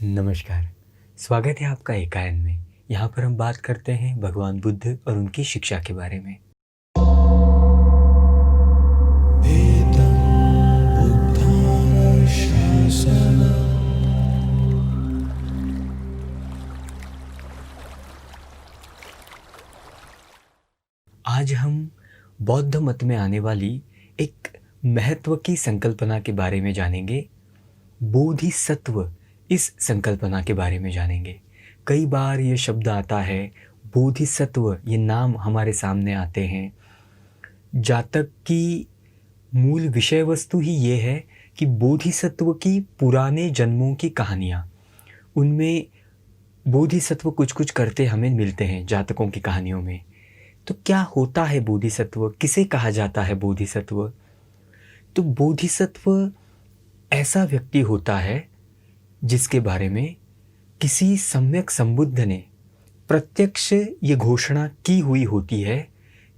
नमस्कार। स्वागत है आपका एकायन में। यहाँ पर हम बात करते हैं भगवान बुद्ध और उनकी शिक्षा के बारे में। आज हम बौद्ध मत में आने वाली एक महत्व की संकल्पना के बारे में जानेंगे। बोधिसत्व, इस संकल्पना के बारे में जानेंगे। कई बार ये शब्द आता है, बोधिसत्व, ये नाम हमारे सामने आते हैं। जातक की मूल विषय वस्तु ही ये है कि बोधिसत्व की पुराने जन्मों की कहानियाँ, उनमें बोधिसत्व कुछ कुछ करते हमें मिलते हैं जातकों की कहानियों में। तो क्या होता है बोधिसत्व, किसे कहा जाता है बोधिसत्व? तो बोधिसत्व ऐसा व्यक्ति होता है जिसके बारे में किसी सम्यक संबुद्ध ने प्रत्यक्ष ये घोषणा की हुई होती है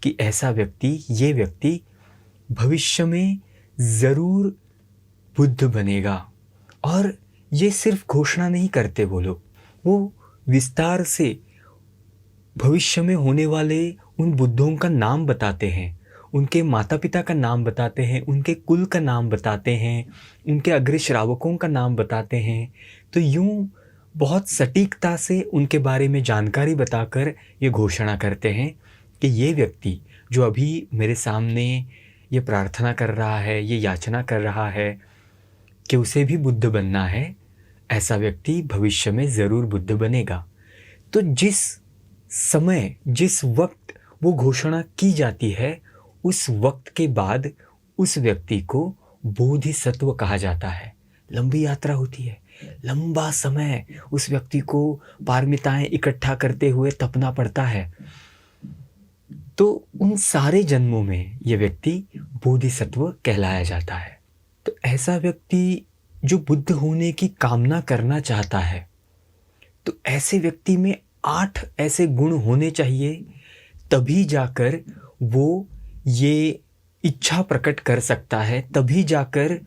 कि ऐसा व्यक्ति, ये व्यक्ति भविष्य में ज़रूर बुद्ध बनेगा। और ये सिर्फ घोषणा नहीं करते वो लोग, वो विस्तार से भविष्य में होने वाले उन बुद्धों का नाम बताते हैं, उनके माता पिता का नाम बताते हैं, उनके कुल का नाम बताते हैं, उनके अग्र श्रावकों का नाम बताते हैं। तो यूँ बहुत सटीकता से उनके बारे में जानकारी बताकर ये घोषणा करते हैं कि ये व्यक्ति जो अभी मेरे सामने ये प्रार्थना कर रहा है, ये याचना कर रहा है कि उसे भी बुद्ध बनना है, ऐसा व्यक्ति भविष्य में ज़रूर बुद्ध बनेगा। तो जिस समय, जिस वक्त वो घोषणा की जाती है, उस वक्त के बाद उस व्यक्ति को बोधिसत्व कहा जाता है। लंबी यात्रा होती है, लंबा समय उस व्यक्ति को पारमिताएं इकट्ठा करते हुए तपना पड़ता है। तो उन सारे जन्मों में ये व्यक्ति बोधिसत्व कहलाया जाता है। तो ऐसा व्यक्ति जो बुद्ध होने की कामना करना चाहता है, तो ऐसे व्यक्ति में 8 ऐसे गुण होने चाहिए, तभी जाकर वो ये इच्छा प्रकट कर सकता है, तभी जाकर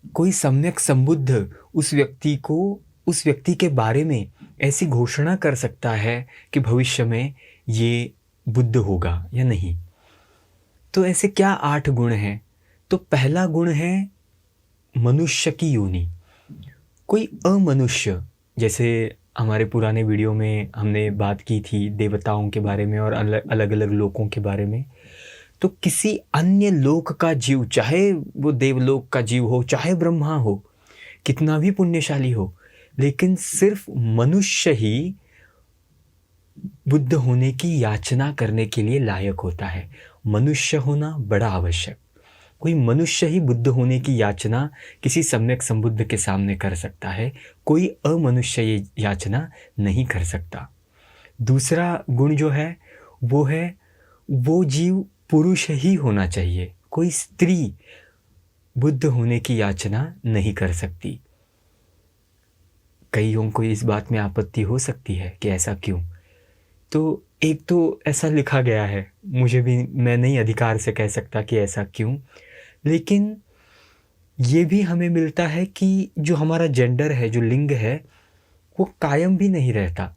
कोई सम्यक संबुद्ध उस व्यक्ति के बारे में ऐसी घोषणा कर सकता है कि भविष्य में ये बुद्ध होगा या नहीं। तो ऐसे क्या 8 गुण हैं? तो पहला गुण है मनुष्य की योनि। कोई अमनुष्य, जैसे हमारे पुराने वीडियो में हमने बात की थी देवताओं के बारे में और अलग अलग लोकों के बारे में। तो किसी अन्य लोक का जीव, चाहे वो देवलोक का जीव हो, चाहे ब्रह्मा हो, कितना भी पुण्यशाली हो, लेकिन सिर्फ मनुष्य ही बुद्ध होने की याचना करने के लिए लायक होता है। मनुष्य होना बड़ा आवश्यक। कोई मनुष्य ही बुद्ध होने की याचना किसी सम्यक संबुद्ध के सामने कर सकता है, कोई अमनुष्य ये याचना नहीं कर सकता। दूसरा गुण जो है वो जीव पुरुष ही होना चाहिए। कोई स्त्री बुद्ध होने की याचना नहीं कर सकती। कईयों को इस बात में आपत्ति हो सकती है कि ऐसा क्यों? तो एक तो ऐसा लिखा गया है, मैं नहीं अधिकार से कह सकता कि ऐसा क्यों, लेकिन ये भी हमें मिलता है कि जो हमारा जेंडर है, जो लिंग है, वो कायम भी नहीं रहता,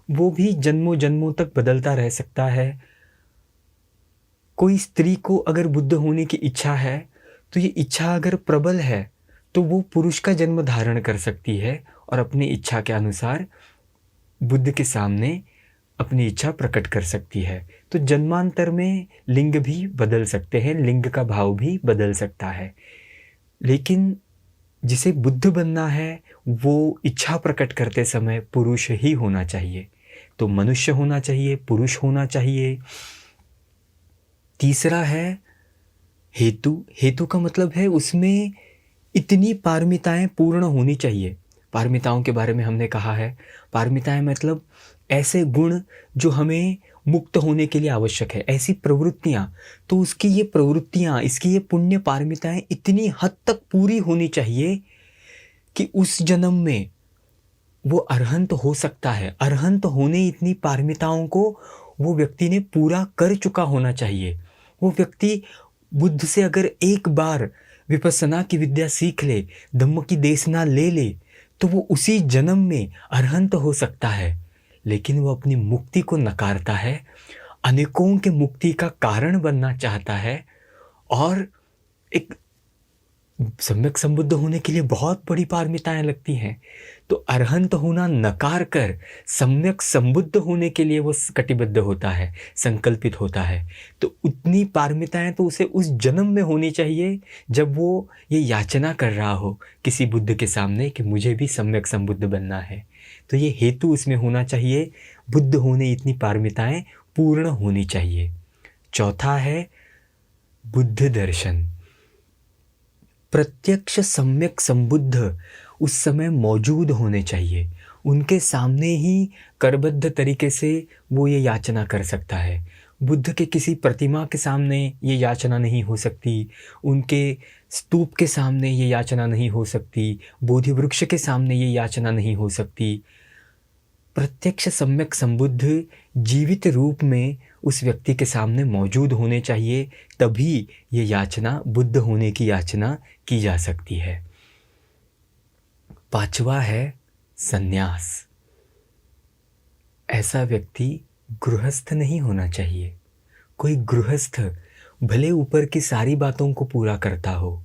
वो भी जन्मों जन्मों तक बदलता रह सकता है। कोई स्त्री को अगर बुद्ध होने की इच्छा है, तो ये इच्छा अगर प्रबल है तो वो पुरुष का जन्म धारण कर सकती है और अपनी इच्छा के अनुसार बुद्ध के सामने अपनी इच्छा प्रकट कर सकती है। तो जन्मांतर में लिंग भी बदल सकते हैं, लिंग का भाव भी बदल सकता है। लेकिन जिसे बुद्ध बनना है वो इच्छा प्रकट करते समय पुरुष ही होना चाहिए। तो मनुष्य होना चाहिए, पुरुष होना चाहिए। तीसरा है हेतु। हेतु का मतलब है उसमें इतनी पारमिताएं पूर्ण होनी चाहिए। पारमिताओं के बारे में हमने कहा है, पारमिताएं मतलब ऐसे गुण जो हमें मुक्त होने के लिए आवश्यक है, ऐसी प्रवृत्तियां। तो उसकी ये प्रवृत्तियां, इसकी ये पुण्य पारमिताएं इतनी हद तक पूरी होनी चाहिए कि उस जन्म में वो अरहंत हो सकता है। अरहंत होने इतनी पारमिताओं को वो व्यक्ति ने पूरा कर चुका होना चाहिए। वो व्यक्ति बुद्ध से अगर एक बार विपस्सना की विद्या सीख ले, धम्म की देशना ले ले, तो वो उसी जन्म में अरहंत हो सकता है, लेकिन वो अपनी मुक्ति को नकारता है, अनेकों के मुक्ति का कारण बनना चाहता है और एक सम्यक संबुद्ध होने के लिए बहुत बड़ी पारमिताएं लगती हैं। तो अरहंत होना नकार कर सम्यक संबुद्ध होने के लिए वो कटिबद्ध होता है, संकल्पित होता है। तो उतनी पारमिताएं तो उसे उस जन्म में होनी चाहिए जब वो ये याचना कर रहा हो किसी बुद्ध के सामने कि मुझे भी सम्यक संबुद्ध बनना है। तो ये हेतु उसमें होना चाहिए, बुद्ध होने इतनी पारमिताएं पूर्ण होनी चाहिए। चौथा है बुद्ध दर्शन। प्रत्यक्ष सम्यक संबुद्ध उस समय मौजूद होने चाहिए, उनके सामने ही करबद्ध तरीके से वो ये याचना कर सकता है। बुद्ध के किसी प्रतिमा के सामने ये याचना नहीं हो सकती, उनके स्तूप के सामने ये याचना नहीं हो सकती, बोधि वृक्ष के सामने ये याचना नहीं हो सकती। प्रत्यक्ष सम्यक संबुद्ध जीवित रूप में उस व्यक्ति के सामने मौजूद होने चाहिए, तभी ये याचना, बुद्ध होने की याचना की जा सकती है। पांचवा है संन्यास। ऐसा व्यक्ति गृहस्थ नहीं होना चाहिए। कोई गृहस्थ भले ऊपर की सारी बातों को पूरा करता हो,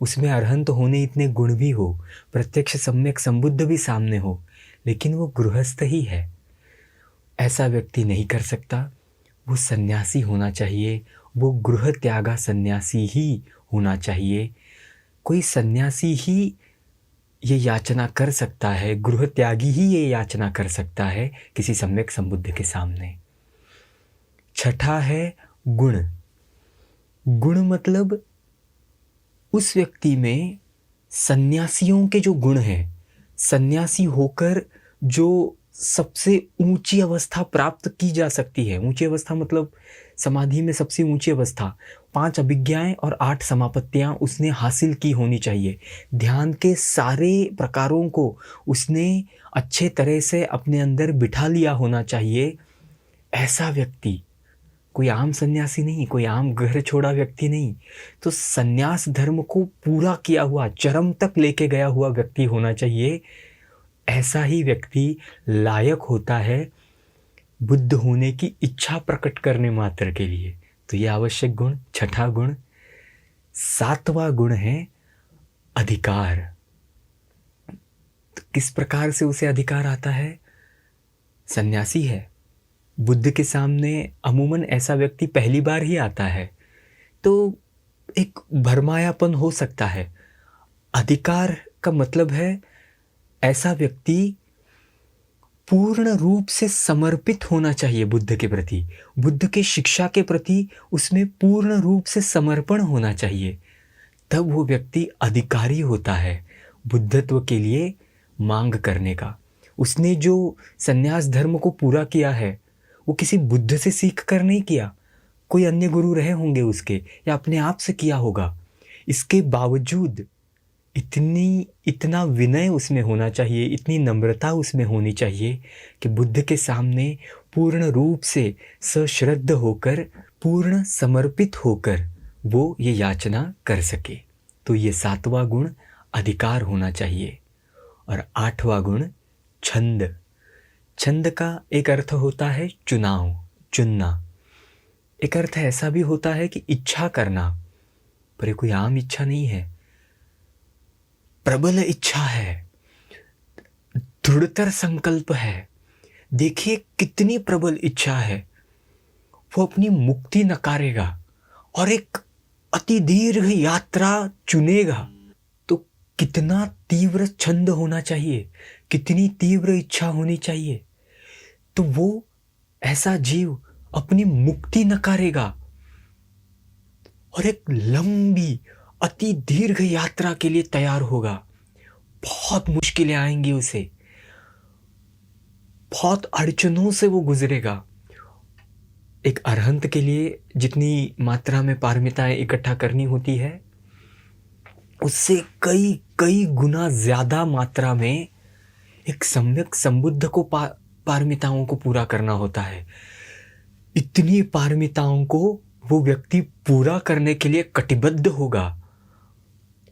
उसमें अरहंत होने इतने गुण भी हो, प्रत्यक्ष सम्यक संबुद्ध भी सामने हो, लेकिन वो गृहस्थ ही है, ऐसा व्यक्ति नहीं कर सकता। वो सन्यासी होना चाहिए, वो गृह त्यागा सन्यासी ही होना चाहिए। कोई सन्यासी ही ये याचना कर सकता है, गृह त्यागी ही ये याचना कर सकता है किसी सम्यक संबुद्ध के सामने। छठा है गुण। गुण मतलब उस व्यक्ति में सन्यासियों के जो गुण हैं, सन्यासी होकर जो सबसे ऊंची अवस्था प्राप्त की जा सकती है। ऊंची अवस्था मतलब समाधि में सबसे ऊंची अवस्था, 5 अभिज्ञाएं और 8 समापत्तियां उसने हासिल की होनी चाहिए। ध्यान के सारे प्रकारों को उसने अच्छे तरह से अपने अंदर बिठा लिया होना चाहिए। ऐसा व्यक्ति, कोई आम सन्यासी नहीं, कोई आम घर छोड़ा व्यक्ति नहीं, तो सन्यास धर्म को पूरा किया हुआ, चरम तक लेके गया हुआ व्यक्ति होना चाहिए। ऐसा ही व्यक्ति लायक होता है बुद्ध होने की इच्छा प्रकट करने मात्र के लिए। तो ये आवश्यक गुण, छठा गुण। सातवां गुण है अधिकार। तो किस प्रकार से उसे अधिकार आता है? सन्यासी है, बुद्ध के सामने अमूमन ऐसा व्यक्ति पहली बार ही आता है, तो एक भरमायापन हो सकता है। अधिकार का मतलब है ऐसा व्यक्ति पूर्ण रूप से समर्पित होना चाहिए बुद्ध के प्रति, बुद्ध के शिक्षा के प्रति उसमें पूर्ण रूप से समर्पण होना चाहिए। तब वो व्यक्ति अधिकारी होता है बुद्धत्व के लिए मांग करने का। उसने जो संन्यास धर्म को पूरा किया है वो किसी बुद्ध से सीख कर नहीं किया, कोई अन्य गुरु रहे होंगे उसके, या अपने आप से किया होगा। इसके बावजूद इतना विनय उसमें होना चाहिए, इतनी नम्रता उसमें होनी चाहिए कि बुद्ध के सामने पूर्ण रूप से सश्रद्ध होकर, पूर्ण समर्पित होकर वो ये याचना कर सके। तो ये सातवां गुण अधिकार होना चाहिए। और आठवां गुण छंद। छंद का एक अर्थ होता है चुनाव, चुनना। एक अर्थ ऐसा भी होता है कि इच्छा करना, पर ये कोई आम इच्छा नहीं है, प्रबल इच्छा है, दृढ़तर संकल्प है। देखिए कितनी प्रबल इच्छा है। वो अपनी मुक्ति नकारेगा और एक अति दीर्घ यात्रा चुनेगा। तो कितना तीव्र छंद होना चाहिए, कितनी तीव्र इच्छा होनी चाहिए। तो वो ऐसा जीव अपनी मुक्ति नकारेगा और एक लंबी अति दीर्घ यात्रा के लिए तैयार होगा। बहुत मुश्किलें आएंगी उसे, बहुत अड़चनों से वो गुजरेगा। एक अरहंत के लिए जितनी मात्रा में पारमिताएं इकट्ठा करनी होती है, उससे कई कई गुना ज्यादा मात्रा में एक सम्यक संबुद्ध को पारमिताओं को पूरा करना होता है। इतनी पारमिताओं को वो व्यक्ति पूरा करने के लिए कटिबद्ध होगा।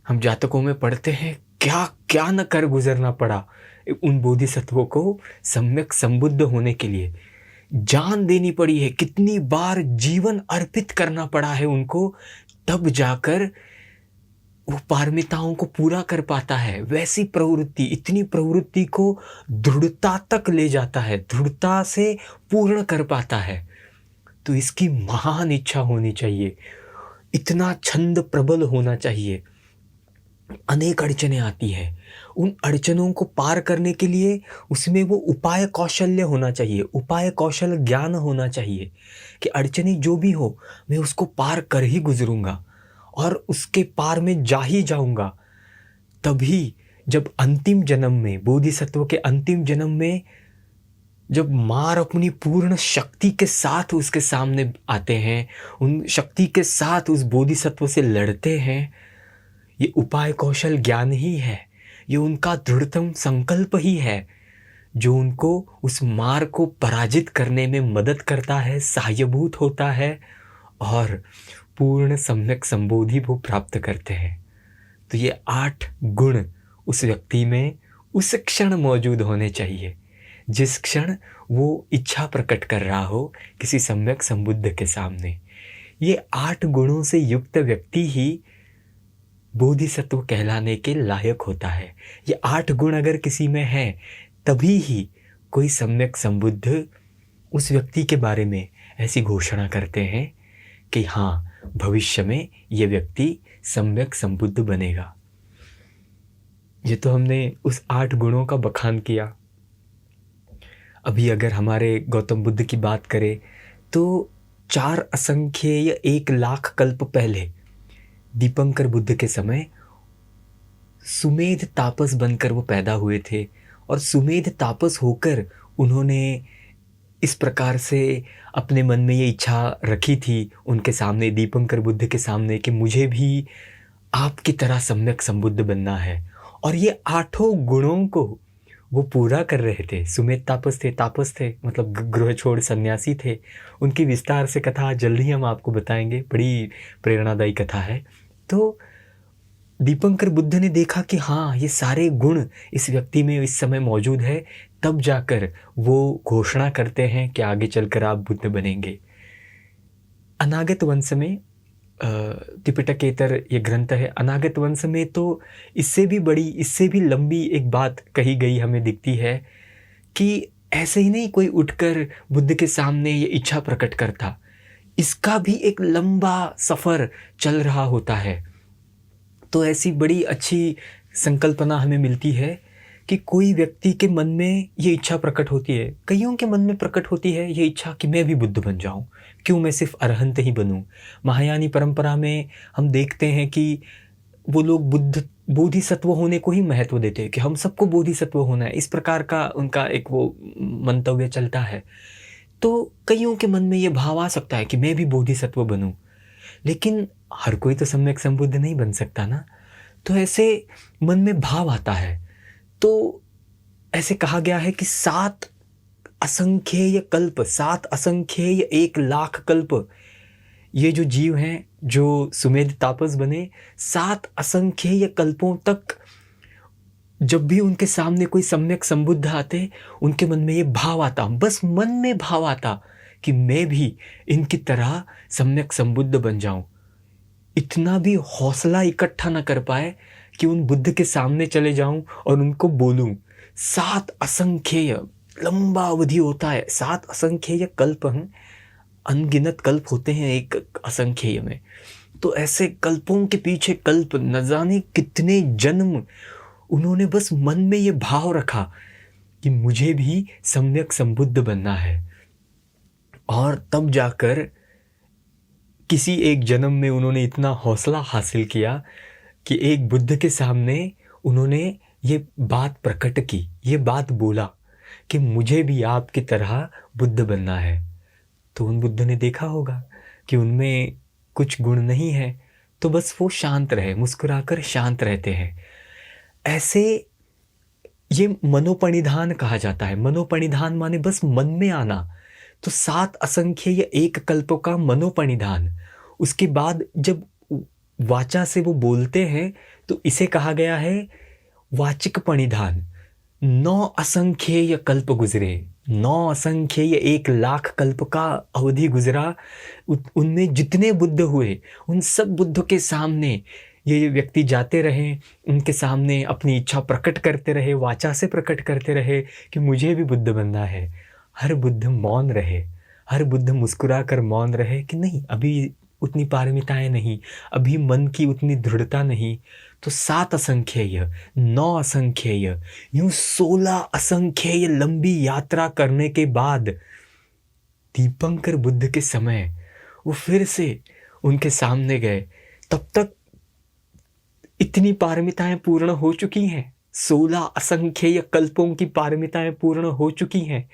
हम जातकों में पढ़ते हैं क्या क्या न कर गुजरना पड़ा उन बोधिसत्वों को सम्यक संबुद्ध होने के लिए। जान देनी पड़ी है, कितनी बार जीवन अर्पित करना पड़ा है उनको, तब जाकर वो पारमिताओं को पूरा कर पाता है। वैसी प्रवृत्ति, इतनी प्रवृत्ति को दृढ़ता तक ले जाता है, दृढ़ता से पूर्ण कर पाता है। तो इसकी महान इच्छा होनी चाहिए, इतना छंद प्रबल होना चाहिए। अनेक अड़चनें आती हैं, उन अड़चनों को पार करने के लिए उसमें वो उपाय कौशल्य होना चाहिए, उपाय कौशल ज्ञान होना चाहिए कि अड़चनें जो भी हो मैं उसको पार कर ही गुजरूंगा और उसके पार में जा ही जाऊंगा। तभी जब अंतिम जन्म में, बोधिसत्व के अंतिम जन्म में, जब मार अपनी पूर्ण शक्ति के साथ उसके सामने आते हैं, उन शक्ति के साथ उस बोधिसत्व से लड़ते हैं, ये उपाय कौशल ज्ञान ही है, ये उनका दृढ़तम संकल्प ही है जो उनको उस मार को पराजित करने में मदद करता है, सहायभूत होता है और पूर्ण सम्यक संबोधि वो प्राप्त करते हैं। तो ये 8 गुण उस व्यक्ति में उस क्षण मौजूद होने चाहिए जिस क्षण वो इच्छा प्रकट कर रहा हो किसी सम्यक संबुद्ध के सामने। ये 8 गुणों से युक्त व्यक्ति ही बोधिसत्व कहलाने के लायक होता है। ये 8 गुण अगर किसी में है तभी ही कोई सम्यक संबुद्ध उस व्यक्ति के बारे में ऐसी घोषणा करते हैं कि हाँ, भविष्य में ये व्यक्ति सम्यक संबुद्ध बनेगा। ये तो हमने उस 8 गुणों का बखान किया। अभी अगर हमारे गौतम बुद्ध की बात करें तो 4 असंख्येय 1 लाख कल्प पहले दीपंकर बुद्ध के समय सुमेध तापस बनकर वो पैदा हुए थे और सुमेध तापस होकर उन्होंने इस प्रकार से अपने मन में ये इच्छा रखी थी उनके सामने, दीपंकर बुद्ध के सामने, कि मुझे भी आपकी तरह सम्यक संबुद्ध बनना है। और ये 8 गुणों को वो पूरा कर रहे थे। सुमेध तापस थे मतलब गृह छोड़ सन्यासी थे। उनकी विस्तार से कथा जल्दी ही हम आपको बताएंगे, बड़ी प्रेरणादायी कथा है। तो दीपंकर बुद्ध ने देखा कि हाँ, ये सारे गुण इस व्यक्ति में इस समय मौजूद है, तब जाकर वो घोषणा करते हैं कि आगे चलकर आप बुद्ध बनेंगे। अनागत वंश में त्रिपिटकेतर ये ग्रंथ है, अनागत वंश में तो इससे भी बड़ी, इससे भी लंबी एक बात कही गई हमें दिखती है कि ऐसे ही नहीं कोई उठकर बुद्ध के सामने ये इच्छा प्रकट करता, इसका भी एक लंबा सफ़र चल रहा होता है। तो ऐसी बड़ी अच्छी संकल्पना हमें मिलती है कि कोई व्यक्ति के मन में ये इच्छा प्रकट होती है, कईयों के मन में प्रकट होती है ये इच्छा कि मैं भी बुद्ध बन जाऊं, क्यों मैं सिर्फ अरहंत ही बनूं। महायानी परंपरा में हम देखते हैं कि वो लोग बोधिसत्व होने को ही महत्व देते हैं कि हम सबको बोधिसत्व होना है, इस प्रकार का उनका एक वो मंतव्य चलता है। तो कईयों के मन में ये भाव आ सकता है कि मैं भी बोधिसत्व बनूं, लेकिन हर कोई तो सम्यक संबुद्ध नहीं बन सकता ना। तो ऐसे मन में भाव आता है। तो ऐसे कहा गया है कि 7 असंख्येय कल्प, 7 असंख्येय 1 लाख कल्प, ये जो जीव हैं जो सुमेध तापस बने, 7 असंख्येय कल्पों तक जब भी उनके सामने कोई सम्यक संबुद्ध आते, उनके मन में ये भाव आता, बस मन में भाव आता कि मैं भी इनकी तरह सम्यक संबुद्ध बन जाऊं। इतना भी हौसला इकट्ठा न कर पाए कि उन बुद्ध के सामने चले जाऊं और उनको बोलूं। 7 असंख्येय, लंबा अवधि होता है, 7 असंख्येय कल्प हैं, अनगिनत कल्प होते हैं एक असंख्येय में। तो ऐसे कल्पों के पीछे कल्प, न जाने कितने जन्म उन्होंने बस मन में ये भाव रखा कि मुझे भी सम्यक संबुद्ध बनना है। और तब जाकर किसी एक जन्म में उन्होंने इतना हौसला हासिल किया कि एक बुद्ध के सामने उन्होंने ये बात प्रकट की, ये बात बोला कि मुझे भी आपकी तरह बुद्ध बनना है। तो उन बुद्ध ने देखा होगा कि उनमें कुछ गुण नहीं है, तो बस वो शांत रहे, मुस्कुराकर शांत रहते हैं। ऐसे ये मनोपरिधान कहा जाता है। मनोपरिधान माने बस मन में आना। तो 7 असंख्येय 1 कल्पों का मनोपरिधान, उसके बाद जब वाचा से वो बोलते हैं तो इसे कहा गया है वाचिक परिधान, 9 असंख्येय कल्प गुजरे, 9 असंख्येय 1,00,000 कल्प का अवधि गुजरा। उनमें जितने बुद्ध हुए उन सब बुद्धों के सामने ये व्यक्ति जाते रहे, उनके सामने अपनी इच्छा प्रकट करते रहे, वाचा से प्रकट करते रहे कि मुझे भी बुद्ध बनना है। हर बुद्ध मौन रहे, हर बुद्ध मुस्कुरा कर मौन रहे कि नहीं, अभी उतनी पारमिताएं नहीं, अभी मन की उतनी दृढ़ता नहीं। तो 7 असंख्येय, 9 असंख्येय, यूं 16 असंख्येय लंबी यात्रा करने के बाद दीपंकर बुद्ध के समय वो फिर से उनके सामने गए। तब तक इतनी पारमिताएं पूर्ण हो चुकी हैं, 16 असंख्येय कल्पों की पारमिताएं पूर्ण हो चुकी हैं।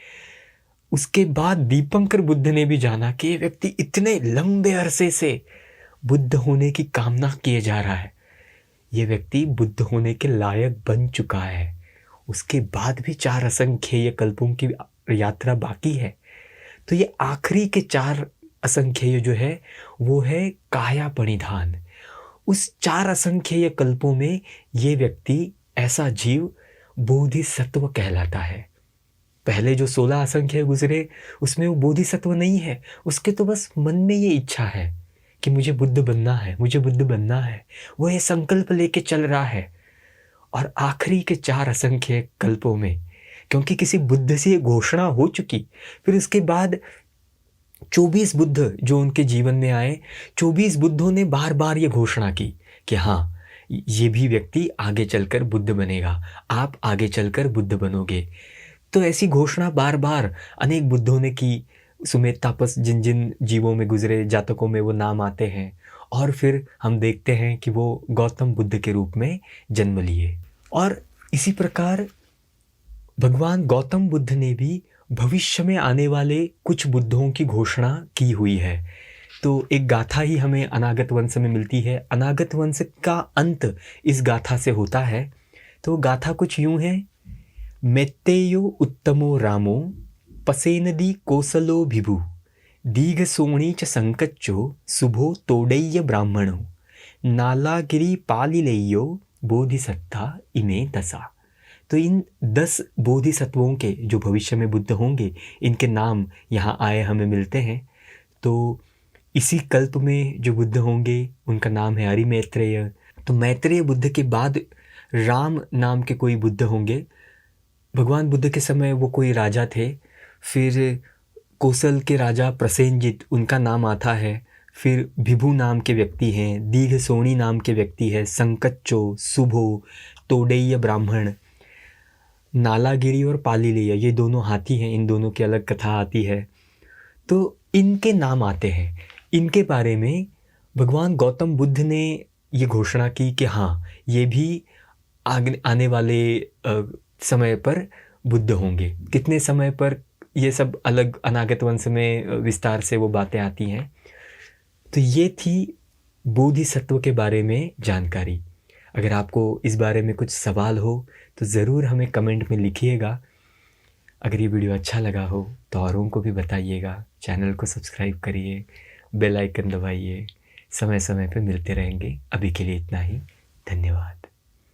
उसके बाद दीपंकर बुद्ध ने भी जाना कि ये व्यक्ति इतने लंबे अरसे से बुद्ध होने की कामना किए जा रहा है, ये व्यक्ति बुद्ध होने के लायक बन चुका है। उसके बाद भी 4 असंख्येय कल्पों की यात्रा बाकी है। तो ये आखिरी के 4 असंख्येय जो है वो है काया परिधान। उस 4 असंख्येय कल्पों में ये व्यक्ति, ऐसा जीव बोधिसत्व कहलाता है। पहले जो 16 असंख्येय गुजरे उसमें वो बोधिसत्व नहीं है, उसके तो बस मन में ये इच्छा है कि मुझे बुद्ध बनना है, मुझे बुद्ध बनना है, वो ये संकल्प लेके चल रहा है। और आखिरी के 4 असंख्येय कल्पों में, क्योंकि किसी बुद्ध से ये घोषणा हो चुकी, फिर उसके बाद 24 बुद्ध जो उनके जीवन में आए, 24 बुद्धों ने बार बार ये घोषणा की कि हाँ, ये भी व्यक्ति आगे चलकर बुद्ध बनेगा, आप आगे चलकर बुद्ध बनोगे। तो ऐसी घोषणा बार बार अनेक बुद्धों ने की। सुमेध तापस जिन जिन जीवों में गुजरे, जातकों में वो नाम आते हैं, और फिर हम देखते हैं कि वो गौतम बुद्ध के रूप में जन्म लिए। और इसी प्रकार भगवान गौतम बुद्ध ने भी भविष्य में आने वाले कुछ बुद्धों की घोषणा की हुई है। तो एक गाथा ही हमें अनागत वंश में मिलती है। अनागत वंश का अंत इस गाथा से होता है। तो गाथा कुछ यूं है, मैत्तेयो उत्तमो रामो पसेनदी कोसलो भिभु दीघ सोणी च संकच्चो शुभो तोडय्य ब्राह्मणो नालागिरी पालिलेयो बोधिसत्ता इमे दशा। तो इन 10 बोधिसत्वों के जो भविष्य में बुद्ध होंगे, इनके नाम यहाँ आए हमें मिलते हैं। तो इसी कल्प में जो बुद्ध होंगे उनका नाम है अरिमैत्रेय। तो मैत्रेय बुद्ध के बाद राम नाम के कोई बुद्ध होंगे। भगवान बुद्ध के समय वो कोई राजा थे। फिर कोसल के राजा प्रसेनजित, उनका नाम आता है। फिर भिभु नाम के व्यक्ति हैं, दीघ सोणी नाम के व्यक्ति है, संकच्चो, शुभो, तोडेय ब्राह्मण, नालागिरी और पालिलेय, ये दोनों हाथी हैं, इन दोनों की अलग कथा आती है। तो इनके नाम आते हैं। इनके बारे में भगवान गौतम बुद्ध ने ये घोषणा की कि हाँ, ये भी आने वाले समय पर बुद्ध होंगे। कितने समय पर, ये सब अलग अनागत वंश में विस्तार से वो बातें आती हैं। तो ये थी बोधिसत्व के बारे में जानकारी। अगर आपको इस बारे में कुछ सवाल हो तो ज़रूर हमें कमेंट में लिखिएगा। अगर ये वीडियो अच्छा लगा हो तो औरों को भी बताइएगा। चैनल को सब्सक्राइब करिए, बेल आइकन दबाइए। समय समय पे मिलते रहेंगे। अभी के लिए इतना ही। धन्यवाद।